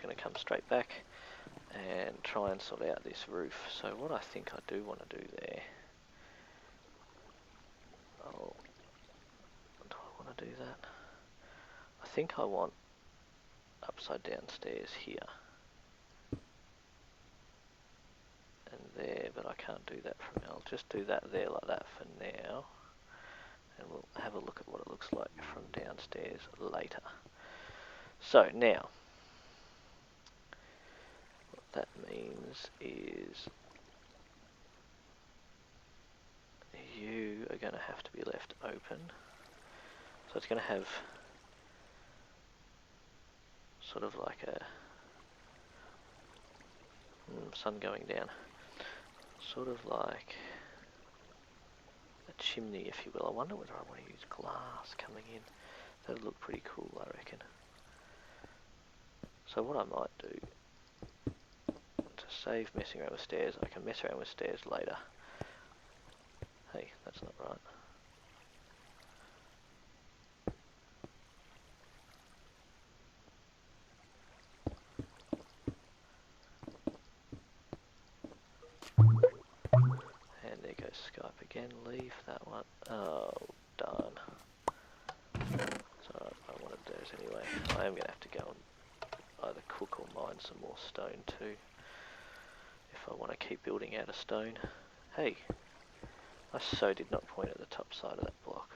going to come straight back and try and sort out this roof. So what I think I do want to do there, do I want to do that? I think I want upside down stairs here and there, but I can't do that from now. I'll just do that there like that for now, and we'll have a look at what it looks like from downstairs later. So now, what that means is you are going to have to be left open. So it's going to have sort of like a sun going down, sort of like a chimney, if you will. I wonder whether I want to use glass coming in. That'd look pretty cool, I reckon. So what I might do, to save messing around with stairs, I can mess around with stairs later. Hey, that's not right. And there goes Skype again. Leave that one. Oh, darn. So I want to do this anyway. I am going to have to go and either cook or mine some more stone too, if I want to keep building out of stone. Hey, I so did not point at the top side of that block.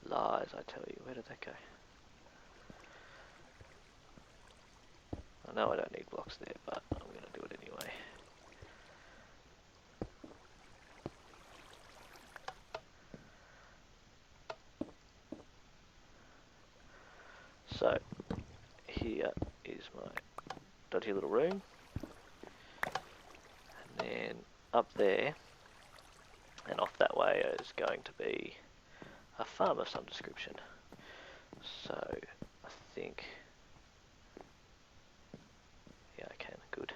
Lies, I tell you. Where did that go? I know I don't need blocks there, but I'm going to do it anyway. So, here is my dodgy little room. And then up there, and off that way is going to be a farm of some description. So, I think... yeah, I can. Good.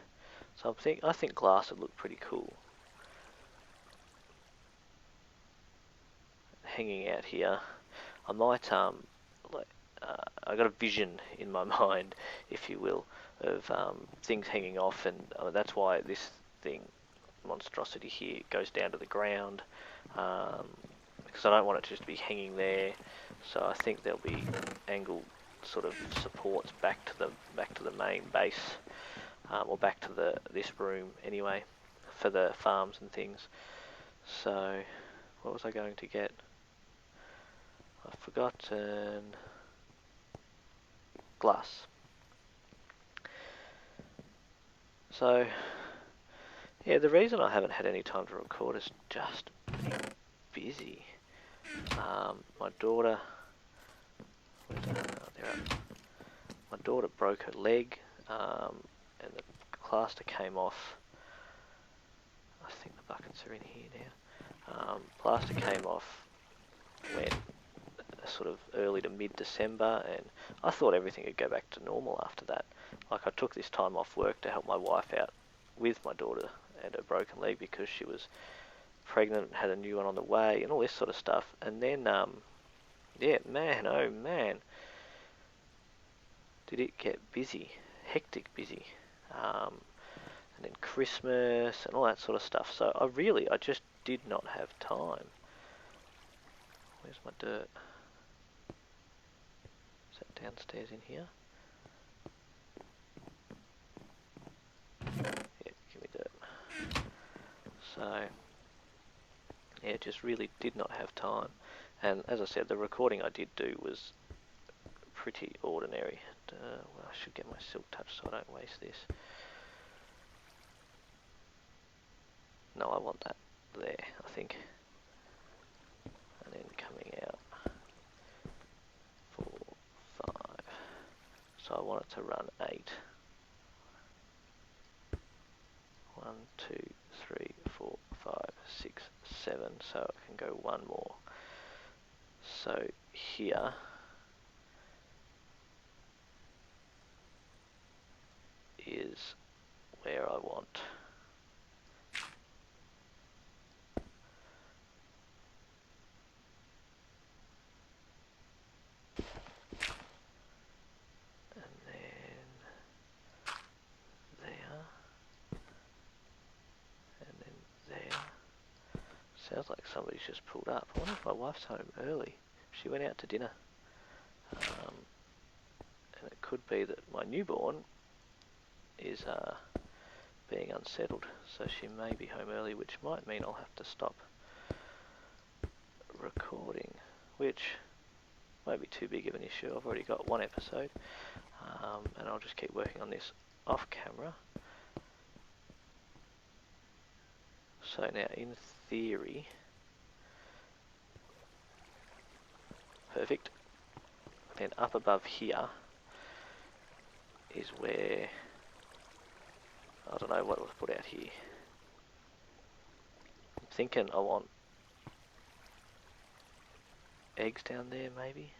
So I think glass would look pretty cool. Hanging out here. I might, I got a vision in my mind, if you will, of things hanging off, and that's why this thing, monstrosity here, goes down to the ground, because I don't want it to just be hanging there. So I think there'll be angled sort of supports back to the main base, or back to this room anyway, for the farms and things. So what was I going to get? I've forgotten. Glass. So yeah, the reason I haven't had any time to record is just been busy. My daughter, my daughter broke her leg, and the plaster came off. I think the buckets are in here now. Plaster came off when sort of early to mid-December, and I thought everything would go back to normal after that. Like, I took this time off work to help my wife out with my daughter and her broken leg because she was pregnant and had a new one on the way and all this sort of stuff. And then, yeah, man, oh man, did it get busy, hectic busy. And then Christmas and all that sort of stuff. So I just did not have time. Where's my dirt? Is that downstairs in here? Yeah, give me dirt. So, yeah, just really did not have time. And as I said, the recording I did do was pretty ordinary. Well, I should get my silk touch so I don't waste this. No, I want that there, I think. And then coming out 4, 5. So I want it to run 8. 1, 2, 3, 4, 5, 6, 7. So I can go one more. So here is where I want Sounds like somebody's just pulled up. I wonder if my wife's home early. She went out to dinner. And it could be that my newborn is being unsettled, so she may be home early, which might mean I'll have to stop recording, which won't be too big of an issue. I've already got one episode, and I'll just keep working on this off camera. So now, in theory, perfect. Then up above here is where, I don't know what I'll put out here. I'm thinking I want eggs down there maybe.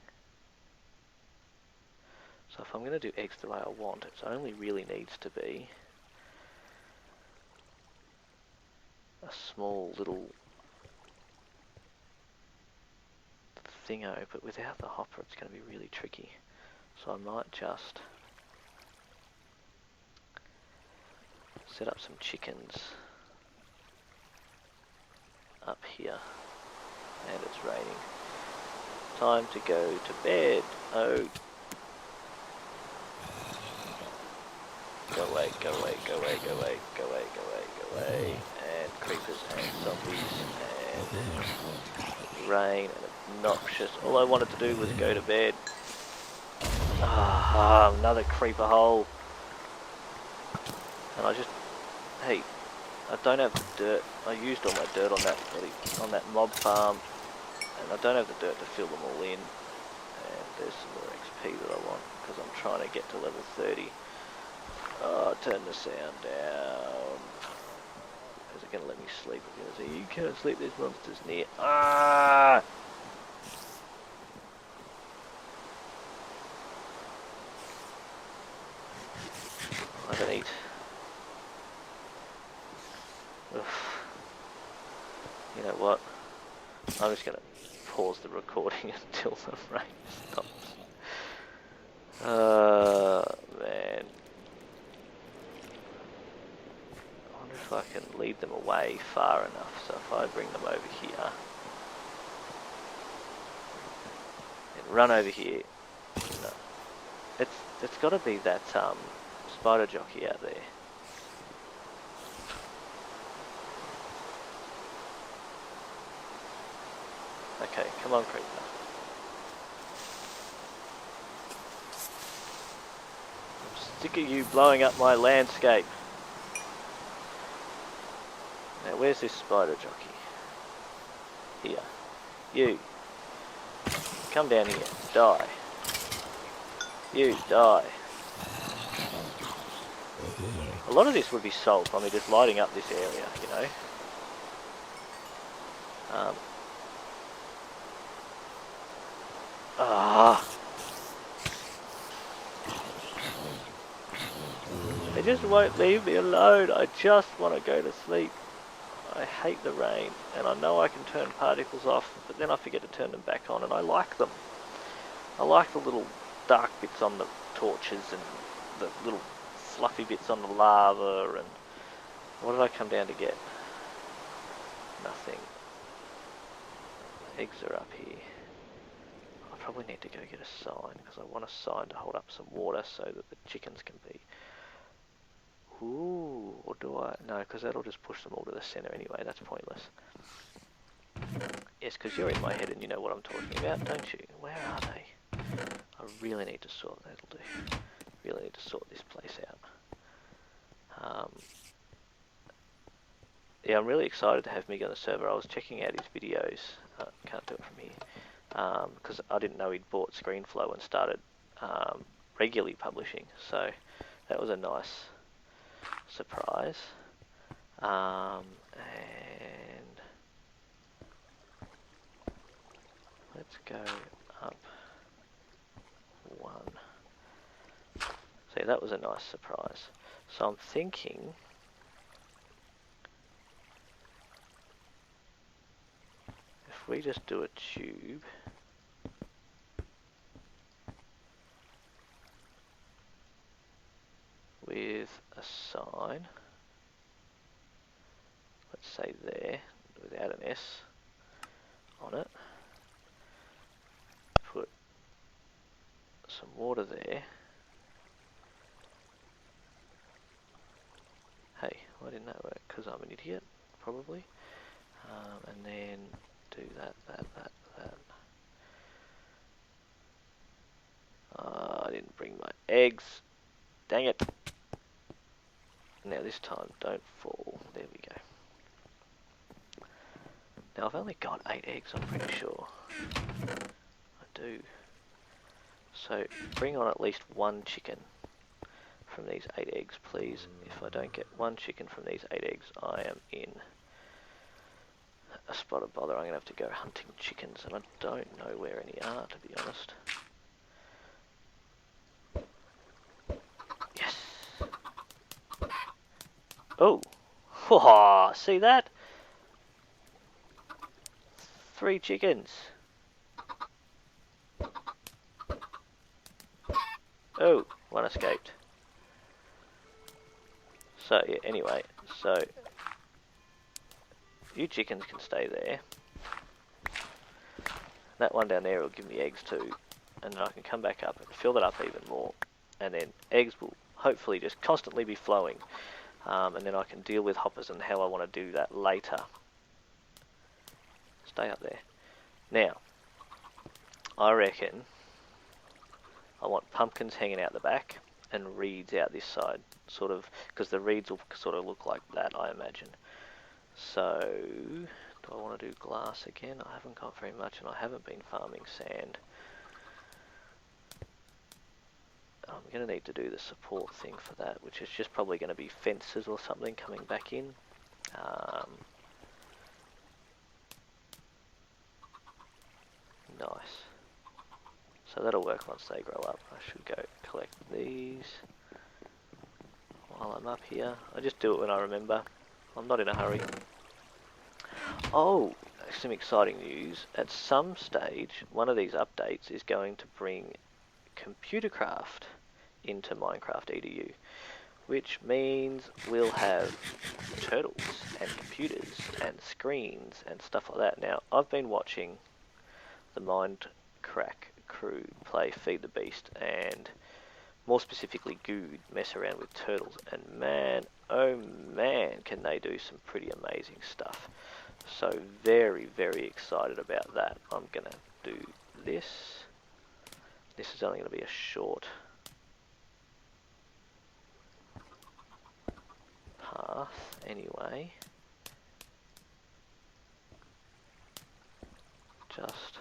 So if I'm going to do eggs the way I want, it only really needs to be a small little thingo, but without the hopper it's going to be really tricky. So I might just set up some chickens up here. And it's raining. Time to go to bed. Oh. Go away, go away, go away, go away, go away, go away, go away. And creepers and zombies and rain and obnoxious. All I wanted to do was go to bed. Ah, another creeper hole. And I just, hey, I don't have the dirt. I used all my dirt on that mob farm, and I don't have the dirt to fill them all in. And there's some more XP that I want because I'm trying to get to level 30. Oh, turn the sound down. Is it going to let me sleep? It's going to say, you can't sleep, there's monsters near. Ah! I don't eat. Oof. You know what? I'm just going to pause the recording until the rain stops. Man. I wonder if I can lead them away far enough. So if I bring them over here and run over here, no. It's got to be that spider jockey out there. Okay, come on, creeper. I'm sick of you blowing up my landscape. Now, where's this spider jockey? Here. You. Come down here. Die. You, die. A lot of this would be solved by me just lighting up this area, you know. They just won't leave me alone. I just want to go to sleep. I hate the rain, and I know I can turn particles off, but then I forget to turn them back on, and I like them. I like the little dark bits on the torches and the little fluffy bits on the lava, and what did I come down to get? Nothing. Eggs are up here. I probably need to go get a sign, because I want a sign to hold up some water so that the chickens can be. Ooh, or do I? No, because that'll just push them all to the centre anyway, that's pointless. Yes, because you're in my head and you know what I'm talking about, don't you? Where are they? I really need to sort, that'll do. Really need to sort this place out. Yeah, I'm really excited to have Mig on the server. I was checking out his videos. Can't do it from here. Because I didn't know he'd bought ScreenFlow and started regularly publishing. So that was a nice surprise. And let's go up one. See, that was a nice surprise. So I'm thinking if we just do a tube with a sign, let's say there, without an S on it. Put some water there. Hey, why didn't that work? Because I'm an idiot, probably. And then do that. I didn't bring my eggs. Dang it. Now this time, don't fall. There we go. Now I've only got 8 eggs, I'm pretty sure. I do. So bring on at least 1 chicken from these 8 eggs, please. If I don't get 1 chicken from these 8 eggs, I am in a spot of bother. I'm going to have to go hunting chickens, and I don't know where any are, to be honest. Yes! Oh! Oh, see that? 3 chickens. Oh, 1 escaped. So, yeah, anyway, so you chickens can stay there. That one down there will give me eggs too, and then I can come back up and fill that up even more, and then eggs will hopefully just constantly be flowing, and then I can deal with hoppers and how I want to do that later. Stay up there. Now, I reckon I want pumpkins hanging out the back and reeds out this side, sort of, because the reeds will sort of look like that, I imagine. So, do I want to do glass again? I haven't got very much, and I haven't been farming sand. I'm going to need to do the support thing for that, which is just probably going to be fences or something coming back in. Nice. So that'll work once they grow up. I should go collect these while I'm up here. I just do it when I remember. I'm not in a hurry. Oh, some exciting news. At some stage, one of these updates is going to bring ComputerCraft into MinecraftEdu, which means we'll have turtles and computers and screens and stuff like that. Now, I've been watching the MinecraftEdu play Feed the Beast, and more specifically Good mess around with turtles, and man, oh man, can they do some pretty amazing stuff. So very, very excited about that. I'm going to do this. This is only going to be a short path anyway. Just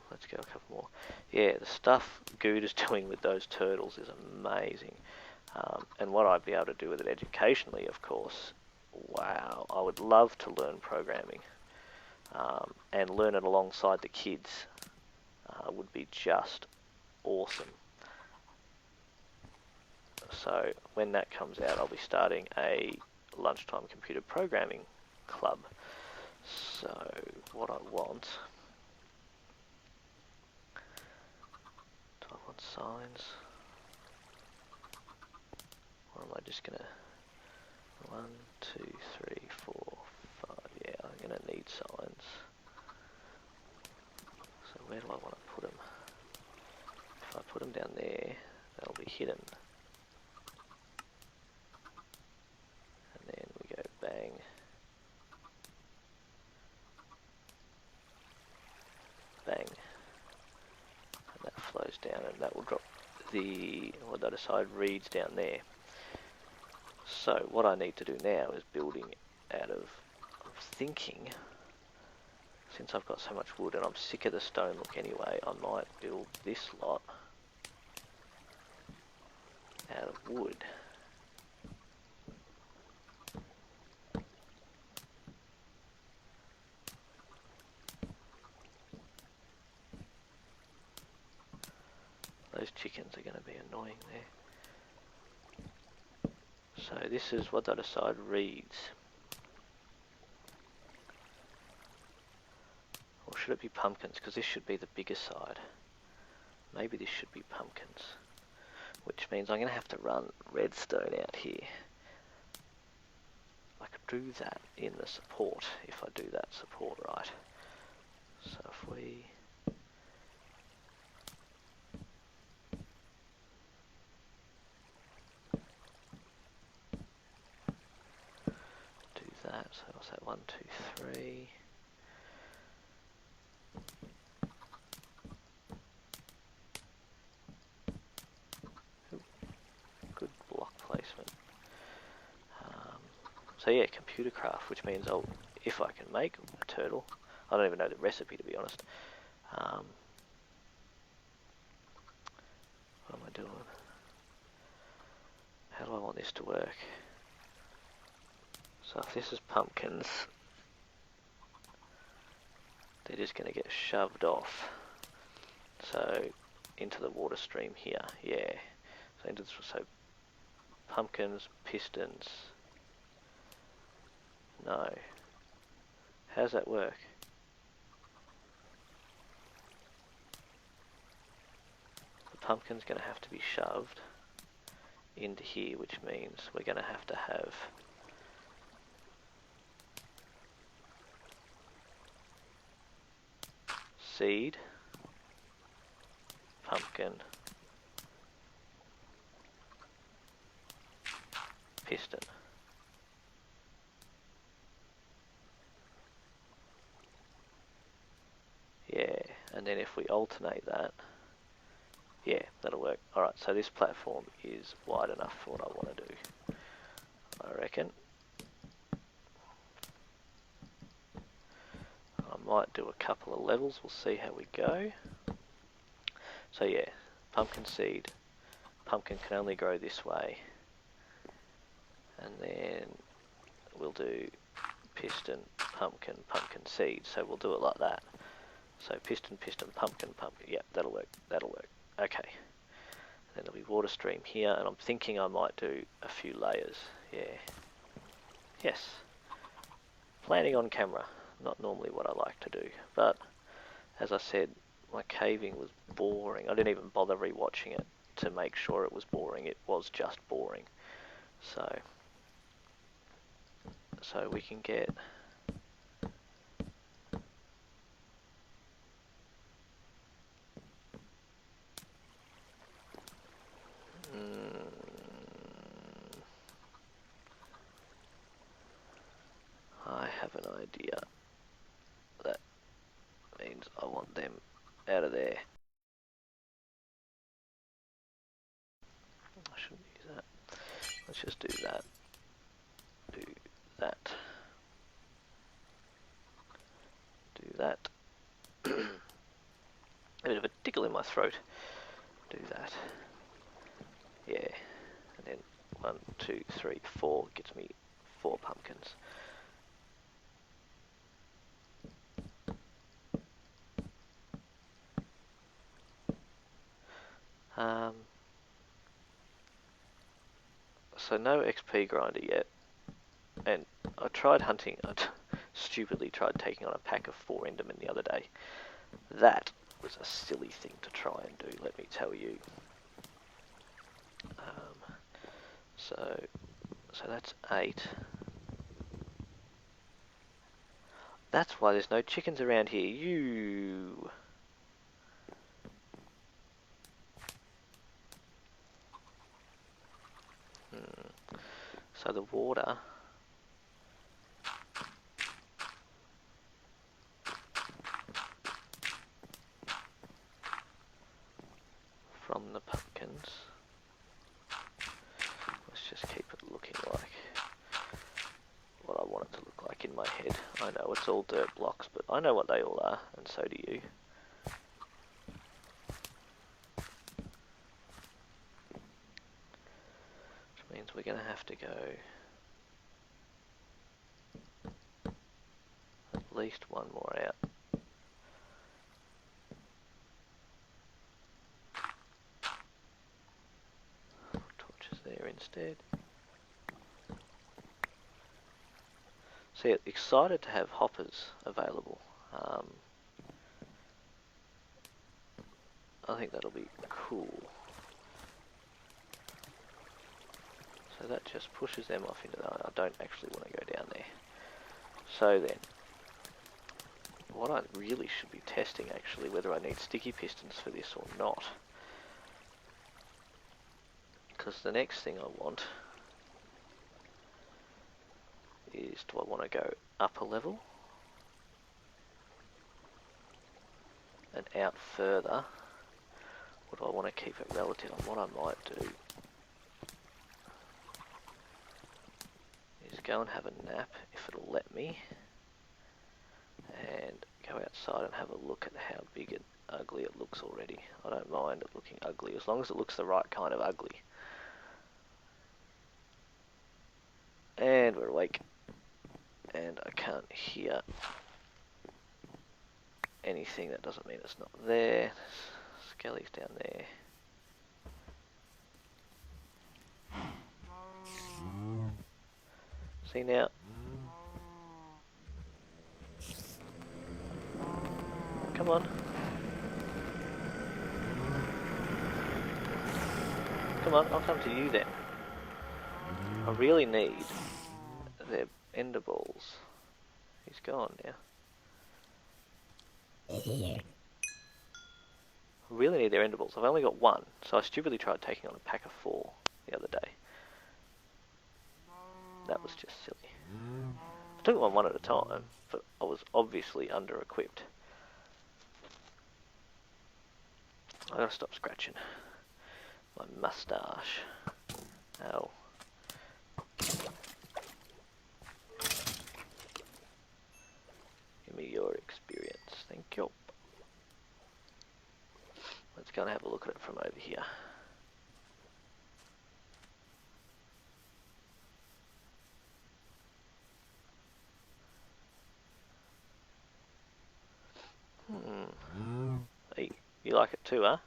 let's go a couple more. Yeah, the stuff Good is doing with those turtles is amazing. And what I'd be able to do with it educationally, of course, wow, I would love to learn programming and learn it alongside the kids. Would be just awesome. So when that comes out, I'll be starting a lunchtime computer programming club. So what I want, do I want signs? Or am I just gonna 1, 2, 3, 4, 5? Yeah, I'm gonna need signs. So where do I want to put them? If I put them down there, they'll be hidden. And then we go bang. Bang. And that flows down, and that will drop the other side reeds down there. So what I need to do now is building out of, I'm thinking, since I've got so much wood and I'm sick of the stone look anyway, I might build this lot out of wood. Those chickens are going to be annoying there. So this is what that aside reads. Or should it be pumpkins? Because this should be the bigger side. Maybe this should be pumpkins. Which means I'm going to have to run redstone out here. I could do that in the support, if I do that support right. So if we... do that, so what's that, 1, 2, 3... Good block placement. So yeah, computer craft, which means if I can make a turtle, I don't even know the recipe to be honest. What am I doing? How do I want this to work? So if this is pumpkins, they're just going to get shoved off. So into the water stream here, yeah. So pumpkins, pistons. No. How does that work? The pumpkin's going to have to be shoved into here, which means we're going to have seed, pumpkin, piston. Yeah, and then if we alternate that, yeah, that'll work. Alright, so this platform is wide enough for what I want to do, I reckon. I might do a couple of levels, we'll see how we go. So yeah, pumpkin seed, pumpkin can only grow this way. And then we'll do piston, pumpkin, pumpkin seed, so we'll do it like that. So piston, piston, pumpkin, pumpkin, yeah, that'll work, okay. Then there'll be water stream here, and I'm thinking I might do a few layers, yeah. Yes. Planning on camera, not normally what I like to do, but as I said, my caving was boring. I didn't even bother rewatching it to make sure it was boring. It was just boring. So we can get I have an idea. That means I want them out of there. I shouldn't use that. Let's just do that. Do that. Do that. A bit of a tickle in my throat. Do that. Yeah. And then 1, 2, 3, 4 gets me 4 pumpkins. So no XP grinder yet, and I tried hunting. I stupidly tried taking on a pack of 4 Endermen the other day. That was a silly thing to try and do, let me tell you. So that's 8. That's why there's no chickens around here. You. So the water from the pumpkins. Let's just keep it looking like what I want it to look like in my head. I know it's all dirt blocks, but I know what they all are, and so do you. Which means we're going to have to go at least one more out. Torches there instead. So yeah, excited to have hoppers available. I think that'll be cool. So that just pushes them off into that. I don't actually want to go down there. So then, what I really should be testing actually, whether I need sticky pistons for this or not. Because the next thing I want is, do I want to go up a level and out further, or do I want to keep it relative? And what I might do is go and have a nap, if it'll let me, and go outside and have a look at how big and ugly it looks already. I don't mind it looking ugly, as long as it looks the right kind of ugly. And we're awake, and I can't hear anything. That doesn't mean it's not there. Skelly's down there. See now? Come on. Come on, I'll come to you then. I really need their ender balls. He's gone now. I really need their ender balls. I've only got one, so I stupidly tried taking on a pack of 4 the other day. That was just silly. I took them on one at a time, but I was obviously under-equipped. I gotta stop scratching my moustache. Ow. Give me your experience, thank you. Let's go and have a look at it from over here. Hey, you like it too, huh?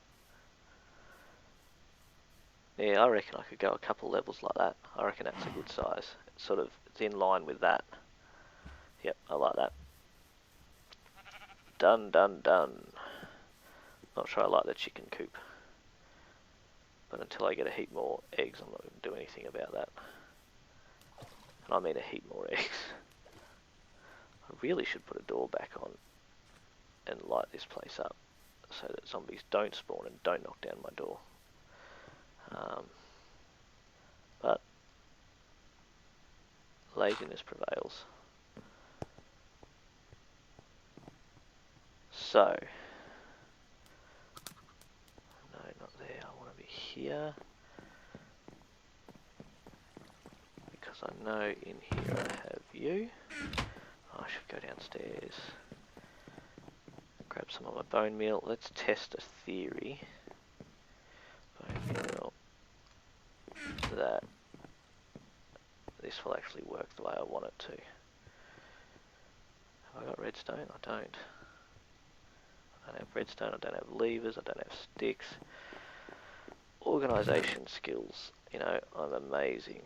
Yeah, I reckon I could go a couple levels like that. I reckon that's a good size. It's in line with that. Yep, I like that. Done, done, done. Not sure I like the chicken coop. But until I get a heap more eggs, I'm not going to do anything about that. And I mean a heap more eggs. I really should put a door back on and light this place up so that zombies don't spawn and don't knock down my door. But laziness prevails. So, no, not there. I want to be here because I know in here I have you. I should go downstairs, grab some of my bone meal. Let's test a theory. Bone meal. That this will actually work the way I want it to. Have I got redstone? I don't. I don't have redstone, I don't have levers, I don't have sticks. Organisation skills, you know, I'm amazing.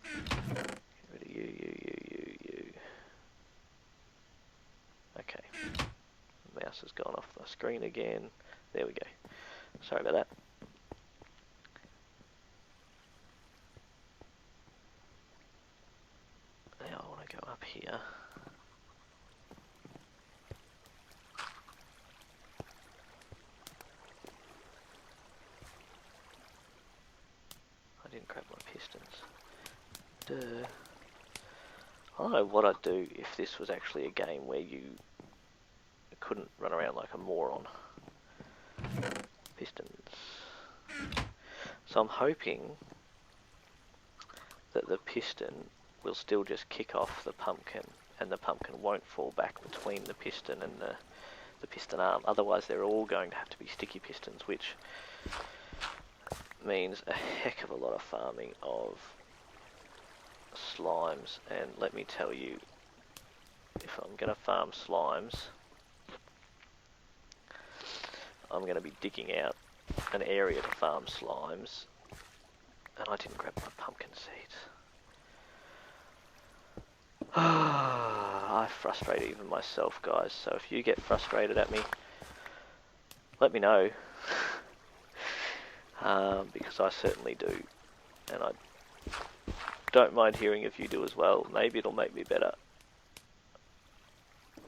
Get rid of you. Okay. The mouse has gone off the screen again. There we go. Sorry about that. Now I want to go up here. I didn't grab my pistons. Duh. I don't know what I'd do if this was actually a game where you couldn't run around like a moron. Pistons. So I'm hoping that the piston will still just kick off the pumpkin and the pumpkin won't fall back between the piston and the piston arm. Otherwise they're all going to have to be sticky pistons, which means a heck of a lot of farming of slimes. And let me tell you, if I'm going to farm slimes, I'm going to be digging out an area to farm slimes. And I didn't grab my pumpkin seeds. I frustrate even myself, guys, so if you get frustrated at me, let me know. Because I certainly do. And I don't mind hearing if you do as well. Maybe it'll make me better.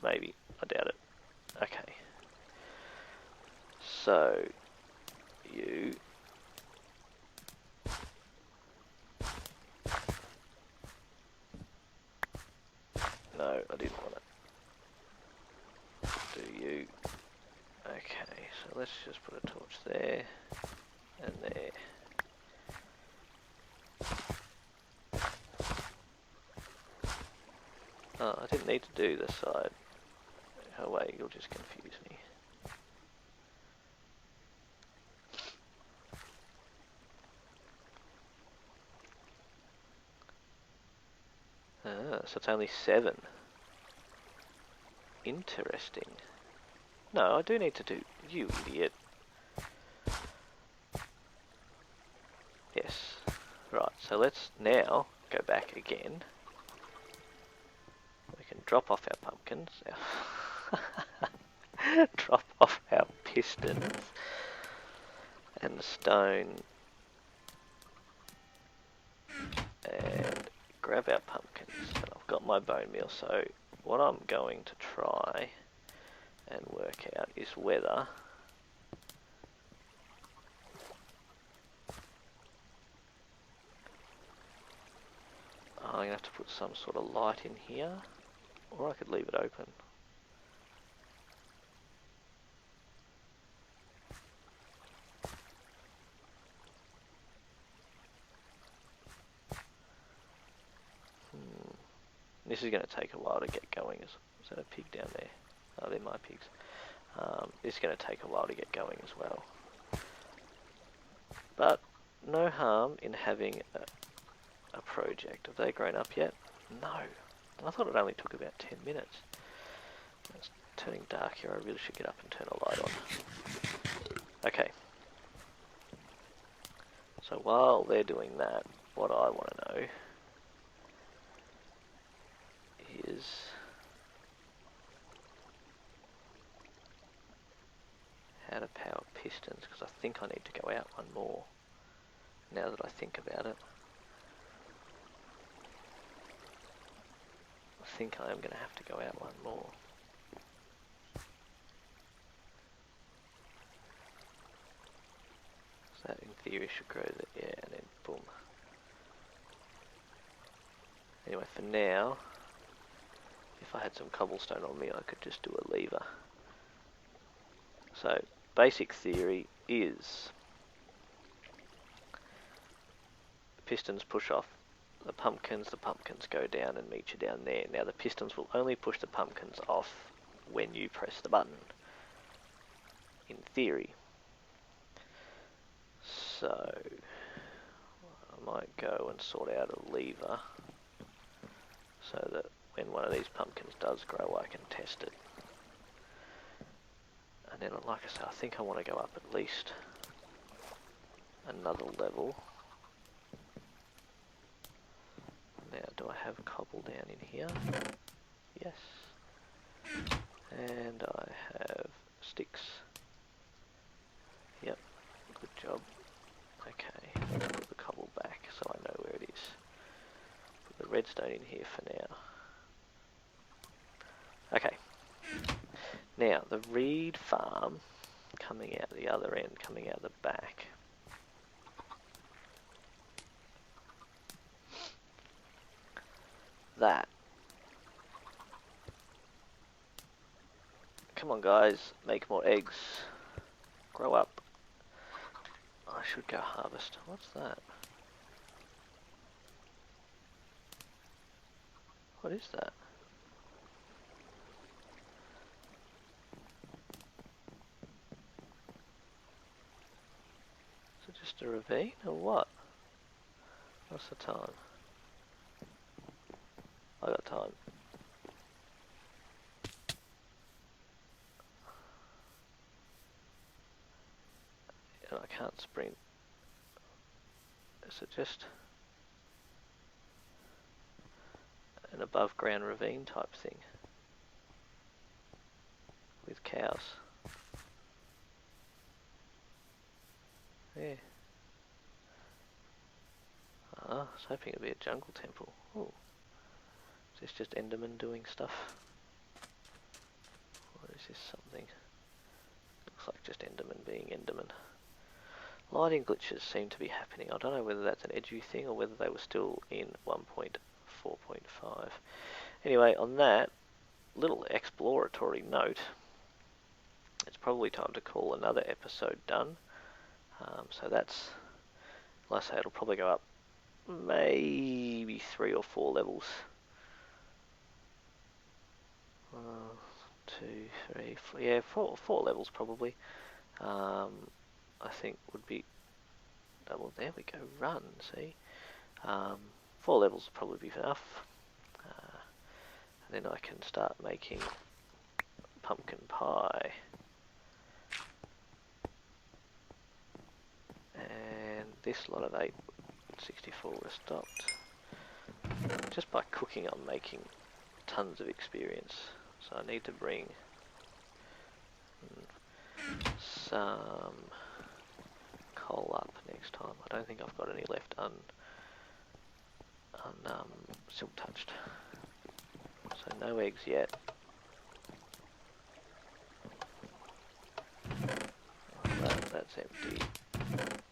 Maybe. I doubt it. Okay. So, you... No, I didn't want it. Do you... Okay, so let's just put a torch there, and there. Oh, I didn't need to do this side. Oh wait, you'll just confuse me. Ah, so it's only 7. Interesting. No, I do need to do... You idiot. Yes. Right, so let's now go back again. We can drop off our pumpkins. Drop off our pistons. And the stone. And grab our pumpkins. And I've got my bone meal, so what I'm going to try and work out is whether I'm going to have to put some sort of light in here, or I could leave it open. This is going to take a while to get going. Is that a pig down there? Oh, they're my pigs. This is going to take a while to get going as well. But no harm in having a project. Have they grown up yet? No. I thought it only took about 10 minutes. It's turning dark here. I really should get up and turn a light on. Okay. So while they're doing that, what I want to know is how to power pistons, because I think I need to go out one more now that I think about it. I think I am going to have to go out one more. So that in theory should grow the, yeah, and then boom. Anyway, for now, if I had some cobblestone on me, I could just do a lever. So, basic theory is the pistons push off the pumpkins go down and meet you down there. Now the pistons will only push the pumpkins off when you press the button, in theory. So, I might go and sort out a lever so that when one of these pumpkins does grow, I can test it. And then, like I said, I think I want to go up at least another level. Now, do I have cobble down in here? Yes. And I have sticks. Yep, good job. Okay, let's put the cobble back so I know where it is. Put the redstone in here for now. Okay. Now, the reed farm coming out the other end, coming out the back. That. Come on guys, make more eggs. Grow up. I should go harvest. What's that? What is that? Is it just a ravine or what? What's the time? I got time. And I can't sprint. Is it just an above ground ravine type thing? With cows. Yeah. Ah, I was hoping it'd be a jungle temple. Oh, is this just Enderman doing stuff? Or is this something? Looks like just Enderman being Enderman. Lighting glitches seem to be happening. I don't know whether that's an Edu thing or whether they were still in 1.4.5. Anyway, on that little exploratory note, it's probably time to call another episode done. So that's, like I say, it'll probably go up maybe 3 or 4 levels. 2, 3, 4, yeah, 4 levels probably. I think would be double. There we go. Run. See, 4 levels would probably be enough. And then I can start making pumpkin pie. And this lot of 864 was stopped. Just by cooking, I'm making tons of experience. So I need to bring some coal up next time. I don't think I've got any left silk touched. So no eggs yet. That's empty.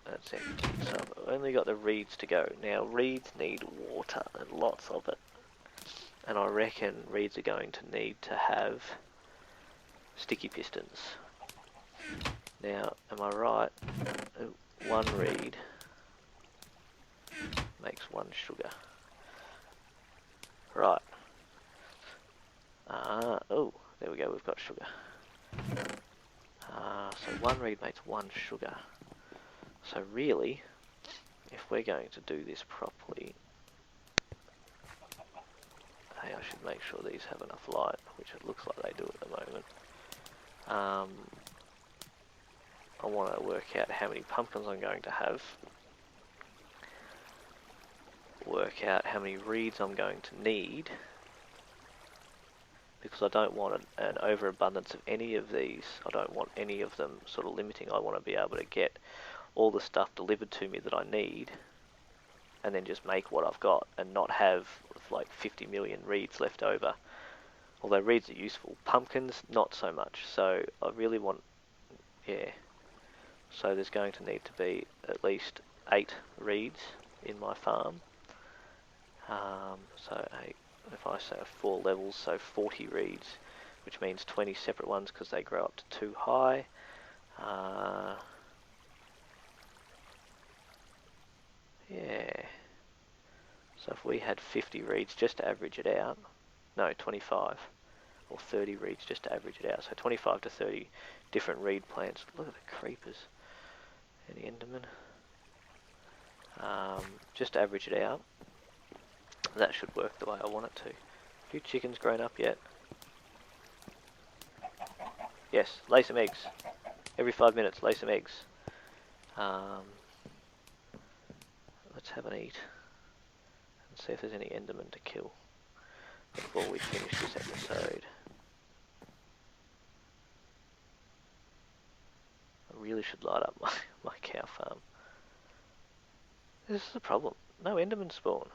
That's empty. So I've only got the reeds to go. Now reeds need water and lots of it. And I reckon reeds are going to need to have sticky pistons. Now, am I right? 1 reed makes 1 sugar. Right. Oh, there we go, we've got sugar. So 1 reed makes 1 sugar. So really, if we're going to do this properly, hey, I should make sure these have enough light, which it looks like they do at the moment. I want to work out how many pumpkins I'm going to have, work out how many reeds I'm going to need, because I don't want an overabundance of any of these. I don't want any of them sort of limiting. I want to be able to get all the stuff delivered to me that I need, and then just make what I've got, and not have like 50 million reeds left over. Although reeds are useful. Pumpkins, not so much. So I really want, yeah. So there's going to need to be at least 8 reeds in my farm. So if I say 4 levels, so 40 reeds, which means 20 separate ones because they grow up to 2 high. Yeah. So if we had 50 reeds just to average it out, no, 25 or 30 reeds just to average it out. So 25 to 30 different reed plants. Look at the creepers. Any Enderman? Just to average it out. That should work the way I want it to. A few chickens grown up yet? Yes, lay some eggs. Every 5 minutes, lay some eggs. Let's have an eat and see if there's any Enderman to kill before we finish this episode. I really should light up my cow farm. This is the problem. No Enderman spawn.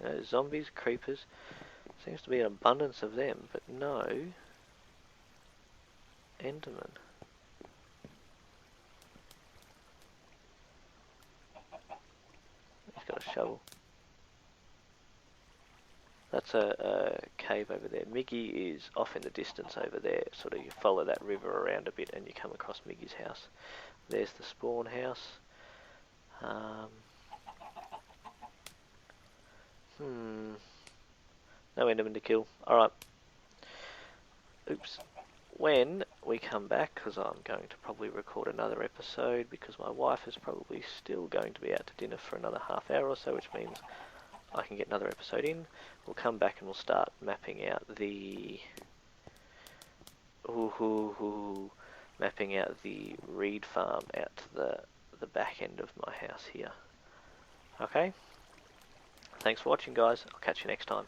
You know, zombies, creepers. Seems to be an abundance of them, but no Enderman. He's got a shovel. That's a cave over there. Miggy is off in the distance over there. Sort of you follow that river around a bit and you come across Miggy's house. There's the spawn house. No Enderman to kill. Alright. Oops. When we come back, because I'm going to probably record another episode because my wife is probably still going to be out to dinner for another half hour or so, which means I can get another episode in. We'll come back and we'll start mapping out the mapping out the reed farm out to the back end of my house here. Okay? Thanks for watching, guys. I'll catch you next time.